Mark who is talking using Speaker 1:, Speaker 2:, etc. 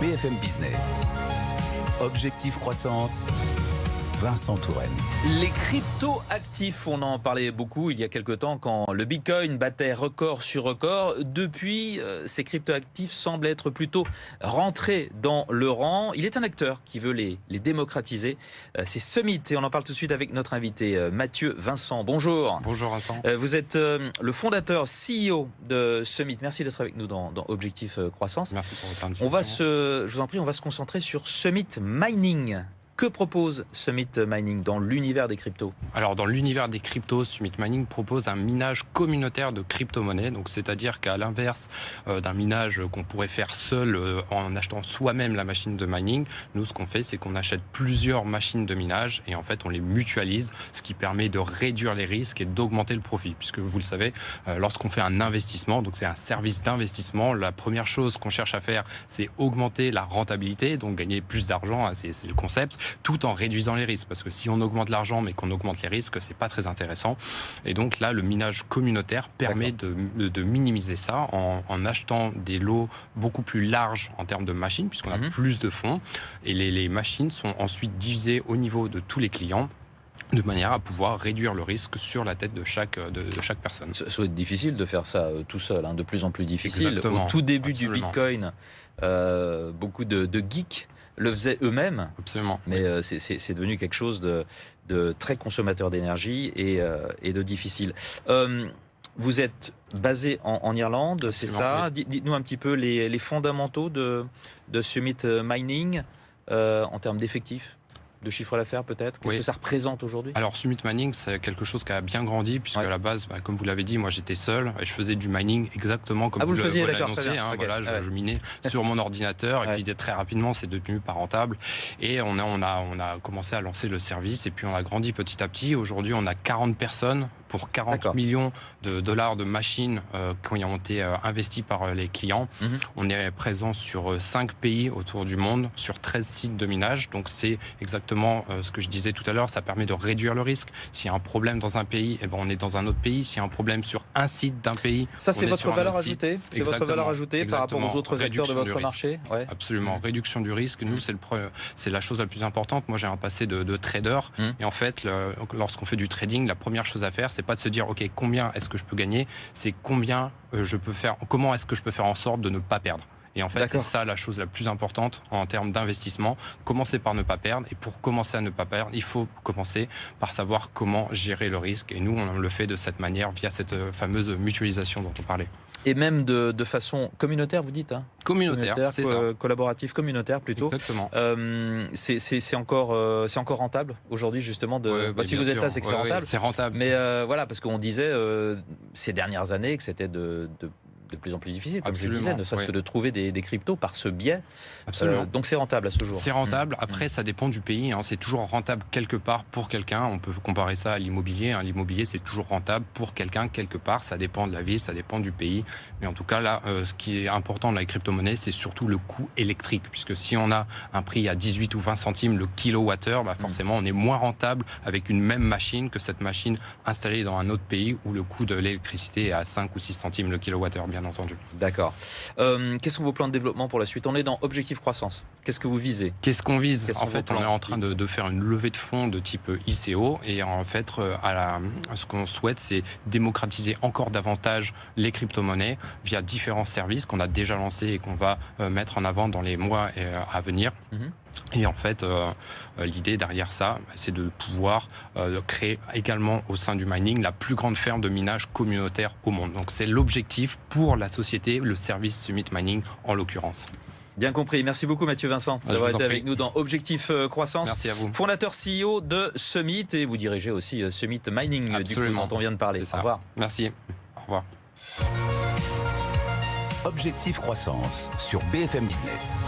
Speaker 1: BFM Business. Objectif croissance, Vincent Touraine.
Speaker 2: Les crypto-actifs, on en parlait beaucoup il y a quelque temps quand le Bitcoin battait record sur record. Depuis, ces crypto-actifs semblent être plutôt rentrés dans le rang. Il est un acteur qui veut les démocratiser. C'est Summit et on en parle tout de suite avec notre invité Mathieu Vincent. Bonjour.
Speaker 3: Bonjour Vincent.
Speaker 2: Vous êtes le fondateur, CEO de Summit. Merci d'être avec nous dans Objectif Croissance.
Speaker 3: Merci pour votre invitation.
Speaker 2: Je vous en prie, on va se concentrer sur Summit Mining. Que propose Summit Mining dans l'univers des cryptos ?
Speaker 3: Alors, dans l'univers des cryptos, Summit Mining propose un minage communautaire de crypto-monnaies. Donc, c'est-à-dire qu'à l'inverse d'un minage qu'on pourrait faire seul en achetant soi-même la machine de mining, nous, ce qu'on fait, c'est qu'on achète plusieurs machines de minage et en fait, on les mutualise, ce qui permet de réduire les risques et d'augmenter le profit. Puisque vous le savez, lorsqu'on fait un investissement, donc c'est un service d'investissement, la première chose qu'on cherche à faire, c'est augmenter la rentabilité, donc gagner plus d'argent, hein, c'est le concept, tout en réduisant les risques. Parce que si on augmente l'argent mais qu'on augmente les risques, c'est pas très intéressant. Et donc là, le minage communautaire permet de minimiser ça en achetant des lots beaucoup plus larges en termes de machines, puisqu'on a plus de fonds. Et les machines sont ensuite divisées au niveau de tous les clients, de manière à pouvoir réduire le risque sur la tête de chaque personne.
Speaker 2: Ça doit être difficile de faire ça tout seul, hein, de plus en plus difficile.
Speaker 3: Exactement.
Speaker 2: Au tout début
Speaker 3: Absolument.
Speaker 2: du Bitcoin, beaucoup de geeks le faisaient eux-mêmes.
Speaker 3: Absolument.
Speaker 2: Mais c'est devenu quelque chose de très consommateur d'énergie et de difficile. Vous êtes basé en Irlande, c'est ça ?
Speaker 3: Oui.
Speaker 2: Dites-nous un petit peu les fondamentaux de Summit Mining en termes d'effectifs, de chiffre d'affaires peut-être. Qu'est-ce que ça représente aujourd'hui ?
Speaker 3: Alors Summit Mining, c'est quelque chose qui a bien grandi, puisque à la base, comme vous l'avez dit, moi j'étais seul et je faisais du mining exactement comme vous l'avez annoncé. Hein,
Speaker 2: okay.
Speaker 3: Je minais sur mon ordinateur et puis très rapidement c'est devenu pas rentable. Et on a commencé à lancer le service et puis on a grandi petit à petit. Aujourd'hui, on a 40 personnes pour 40 millions de dollars de machines qui ont été investies par les clients. On est présent sur 5 pays autour du monde, sur 13 sites de minage. Donc c'est exactement ce que je disais tout à l'heure, ça permet de réduire le risque. S'il y a un problème dans un pays, on est dans un autre pays. S'il y a un problème sur un site d'un pays,
Speaker 2: ça c'est votre valeur ajoutée. C'est votre valeur ajoutée par rapport aux autres acteurs de votre marché.
Speaker 3: Absolument, réduction du risque. Nous, c'est la chose la plus importante. Moi, j'ai un passé de trader et en fait, lorsqu'on fait du trading, la première chose à faire, c'est pas de se dire ok, combien est-ce que je peux gagner, c'est combien je peux faire, comment est-ce que je peux faire en sorte de ne pas perdre. Et en fait, c'est ça la chose la plus importante en termes d'investissement. Commencer par ne pas perdre. Et pour commencer à ne pas perdre, il faut commencer par savoir comment gérer le risque. Et nous, on le fait de cette manière via cette fameuse mutualisation dont on parlait.
Speaker 2: Et même de façon communautaire, vous dites, hein ?
Speaker 3: Communautaire, c'est ça.
Speaker 2: Collaboratif, communautaire plutôt.
Speaker 3: Exactement.
Speaker 2: C'est encore rentable aujourd'hui justement si vous êtes là, c'est que c'est rentable.
Speaker 3: C'est rentable.
Speaker 2: Mais voilà, parce qu'on disait ces dernières années que c'était de plus en plus difficile, comme je le disais, ne serait-ce que de trouver des cryptos par ce biais. Donc c'est rentable à ce jour.
Speaker 3: C'est rentable. Après, ça dépend du pays. Hein. C'est toujours rentable quelque part pour quelqu'un. On peut comparer ça à l'immobilier. Hein. L'immobilier, c'est toujours rentable pour quelqu'un quelque part. Ça dépend de la ville, ça dépend du pays. Mais en tout cas, là, ce qui est important dans les crypto-monnaies, c'est surtout le coût électrique. Puisque si on a un prix à 18 ou 20 centimes le kilowattheure, forcément, on est moins rentable avec une même machine que cette machine installée dans un autre pays où le coût de l'électricité est à 5 ou 6 centimes le kilowattheure, bien entendu.
Speaker 2: D'accord. Quels sont vos plans de développement pour la suite ? On est dans Objectif Croissance. Qu'est-ce que vous visez ?
Speaker 3: Qu'est-ce qu'on vise ? En fait, on est en train de faire une levée de fonds de type ICO. Et en fait, ce qu'on souhaite, c'est démocratiser encore davantage les crypto-monnaies via différents services qu'on a déjà lancés et qu'on va mettre en avant dans les mois à venir. Et en fait, l'idée derrière ça, c'est de pouvoir créer également au sein du mining la plus grande ferme de minage communautaire au monde. Donc c'est l'objectif pour la société, le service Summit Mining en l'occurrence.
Speaker 2: Bien compris. Merci beaucoup Mathieu Vincent d'avoir été avec nous dans Objectif Croissance.
Speaker 3: Merci à vous.
Speaker 2: Fondateur CEO de Summit et vous dirigez aussi Summit Mining du coup, dont on vient de parler. Au revoir.
Speaker 3: Merci. Au revoir.
Speaker 1: Objectif Croissance sur BFM Business.